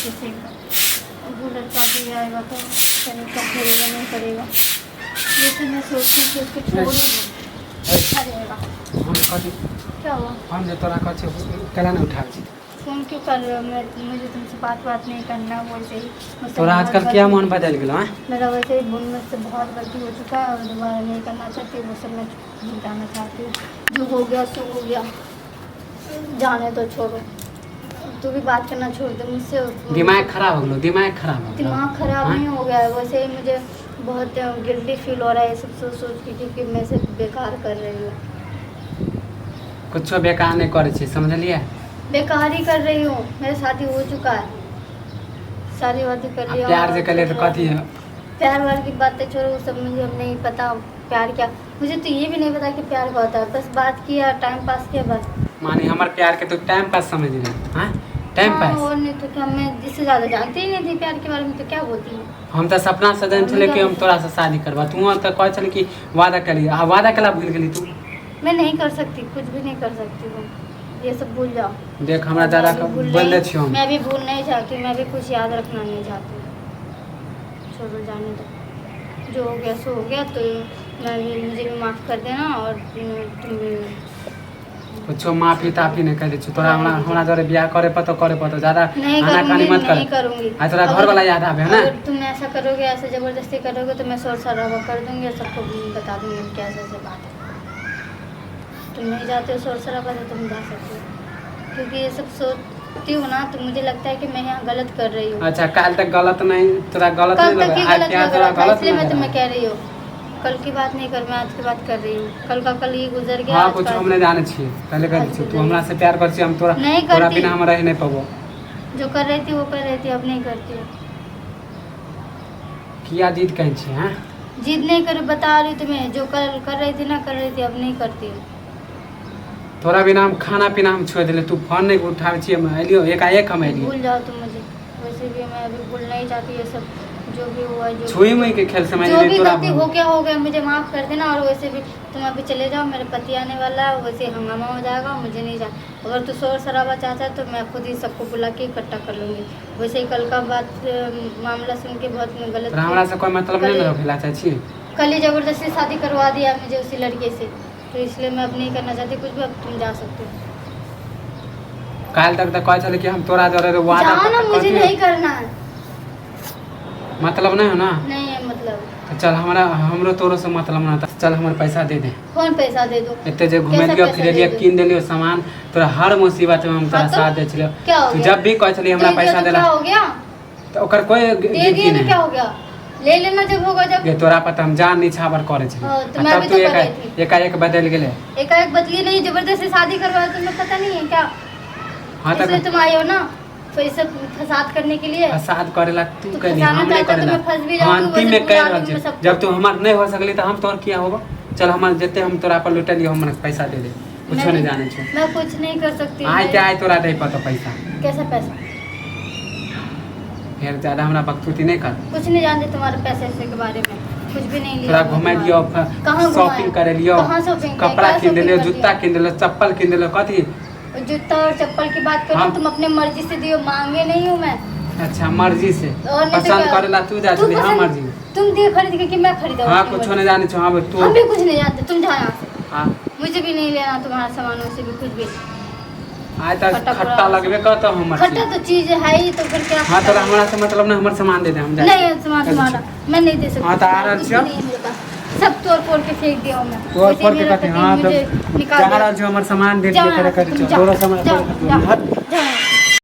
किसी का bullet party आएगा तो तरीका करेगा नहीं करेगा। लेकिन मैं सोचती हूँ कि उसको छोड़ूंगी अच्छा रहेगा। क्या हुआ? हम जो तोरा कहे केला नहीं उठा फोन क्यों कर रहे हो? मुझे तुमसे बात नहीं करना। वैसे ही तोरा आजकल क्या मन बदल गया है? मेरा वैसे ही मुझसे बहुत गलती हो चुका है और दोबारा नहीं करना चाहती। वो सब मैं भुगताना चाहती हूँ। जो हो गया सो हो गया, जाने तो छोड़ो। तू भी बात करना छोड़ दे मुझसे। दिमाग खराब हो गया। दिमाग खराब नहीं हो गया है। वैसे ही मुझे बहुत गिल्टी फील हो रहा है ये सब सोच के कि मैं से बेकार कर रही हूँ। कुछ बेकार नहीं करे छी, समझलिए? बेकार ही कर रही हूँ। मेरा शादी हो चुका है, सारी बातें कर रही हूँ। प्यार से कर ले तो कथी है? प्यार वार की बातें छोड़ो, वो सब मुझे नहीं पता। प्यार क्या, मुझे तो ये भी नहीं पता कि प्यार क्या होता है। बस बात किया, टाइम पास किया, बस। माने हमारे प्यार के तो टाइम पास समझ रहे हाँ? Time pass. और नहीं तो क्या, मैं इससे ज़्यादा जानती ही नहीं थी प्यार के बारे में। तो क्या बोलती हूँ? हम तो सपना सजन चले कि हम तोरा से शादी करवा। तू तो कह चले कि वादा करी, वादा कला भूल गई तू। मैं नहीं कर सकती, कुछ भी नहीं कर सकती हूँ। ये सब भूल जाओ। देख हमरा दादा का बोल दे छी हम। मैं भी भूल नहीं चाहती, मैं भी कुछ याद रखना नहीं चाहती। छोड़ो, जाने दो। जो हो गया सो हो गया। तो मुझे भी माफ़ कर देना और तुम भी कुछ माफी ताफी नहीं कर दे तोरा। हमरा जरे ब्याह करे पतो ज्यादा आनाकानी मत कर। नहीं करूँगी। आ तोरा घर वाला याद आवे है ना? अगर तुम ऐसा करोगे, ऐसा ज़बरदस्ती करोगे तो मैं शोर शराबा कर दूँगी और सबको बता दूँगी कि ऐसे बात है। तुम नहीं जाते हो शोर शराबा तो तुम जा सकते हो, क्योंकि ये सब सोचती हूँ ना तो मुझे लगता है कि मैं यहाँ गलत कर रही हूँ। अच्छा, कल तक गलत नहीं, तोरा गलत नहीं लगा? गलत इसलिए मैं तुम्हें कह रही हूँ। कल की बात नहीं कर, मैं आज की बात कर रही हूँ। कल का कल ही गुजर गया। हाँ, कुछ हम नहीं जाने छिए। पहले कर दी तू हमरा से प्यार कर छी, हम तोरा बिना हम रह नहीं पाबो। जो कर रही थी वो कर रही थी, अब नहीं करती हूँ। किया जिद कहीं छी? हां, जिद नहीं कर, बता रही तुम्हें। जो कल कर रही थी ना, कर रही थी, अब नहीं करती हूँ। तोरा बिना हम खाना पीना हम छोड़ दिले। तू फोन नहीं उठावे छी, हम एलियो एकाएक हम एलियो। भूल जाओ तुम मुझे। वैसे भी मैं अभी भूल नहीं चाहती ये सब। जो भी हुआ, जो छुई मुई के खेल समझ जो नहीं भी तोरा गलती हो गया, मुझे माफ़ कर देना। और वैसे भी तुम अभी चले जाओ, मेरे पति आने वाला है। वैसे हंगामा हो जाएगा, मुझे नहीं जा। अगर तू शोर शराबा चाहता है तो मैं खुद ही सबको बुला के इकट्ठा कर लूँगी। वैसे ही कल का बात मामला सुन के बहुत गलत। हमरा से कोई मतलब नहीं रखेला चाची। कल ही ज़बरदस्ती शादी करवा दिया मुझे उसी लड़के से, तो इसलिए मैं अब नहीं करना चाहती कुछ भी। अब तुम जा सकते हो। काल तक तो कह चले कि हम तोरा जरे वादा जाना, मुझे नहीं करना है। मतलब नहीं हो ना? नहीं है मतलब। तो चल हमरो तोरो से मतलब ना था। चल हमारे पैसा दे दे। कौन पैसा दे दो? इतने जो घूमे लियो फिरे लियो, किन दे लियो सामान। तोरा हर मुसीबत में हम तोरा साथ दे छलियो। तू जब भी कह चली हमरा पैसा देला, क्या हो गया? तो ओकर कोई दे दिए तो क्या हो गया? ले लेना जब होगा। जब ये तोरा पता हम जान निछावर करे छे, तो मैं भी तो कर रही थी। एकाएक बदल गेले। एकाएक बदली नहीं, जबरदस्ती शादी करवाया। तुम्हें पता नहीं है क्या? हां, इसलिए तुम आई हो ना, तो ये सब फसाद करने के लिए। फसाद करेला तू तो कहली, फसाना हम नहीं चाहता तो करेला। मैं फंस भी जाऊंगी। अंतिम में कह रहल छे, जब तू हमार नहीं हो सकली तो हम तोर किया होगा। चल हमार जते हम तोरा पर लुटा लियो, हमरा पैसा दे दे। कुछ नहीं जाने छे। मैं कुछ नहीं कर सकती। आय के आय तोरा दे पता पैसा। कैसा पैसा? फिर ज्यादा हमरा बकचोदी नहीं कर। कुछ नहीं जानते तुम्हारे पैसे के बारे में, कुछ भी नहीं लिया। तोरा घुमा दियो, शॉपिंग करे लियो, कपड़ा किन दे लियो, जूता किन दे लियो, चप्पल किन दे लियो। कथी जूता और चप्पल की बात करो? तुम अपने मर्जी से दियो, मांगे नहीं हूँ मैं। अच्छा, मर्जी से पसंद करेला तू जा चली। हां, मर्जी तुम दे खरीद के कि मैं खरीदूं? हां, कुछ नहीं जाने छो। हां, तू हम भी कुछ नहीं जानते। तुम जाओ यहाँ से। हां, मुझे भी नहीं लेना तुम्हारा सामान, उसे भी कुछ भी। आय तक खट्टा लगबे कहतो हमर। खट्टा तो चीज है ही, तो फिर क्या? हां, तोरा हमरा से मतलब ना, हमर सामान दे दे, हम जा। नहीं है सामान तुम्हारा, मैं नहीं दे सकती। हां, तो आ रहल छियो। सब तोड़ फोड़ के फेंक दिया मैं। तोड़ फोड़ के कहते। हां, तो जा रहल छियो, हमर सामान दे दे करे कर छियो। तोरा सामान हट।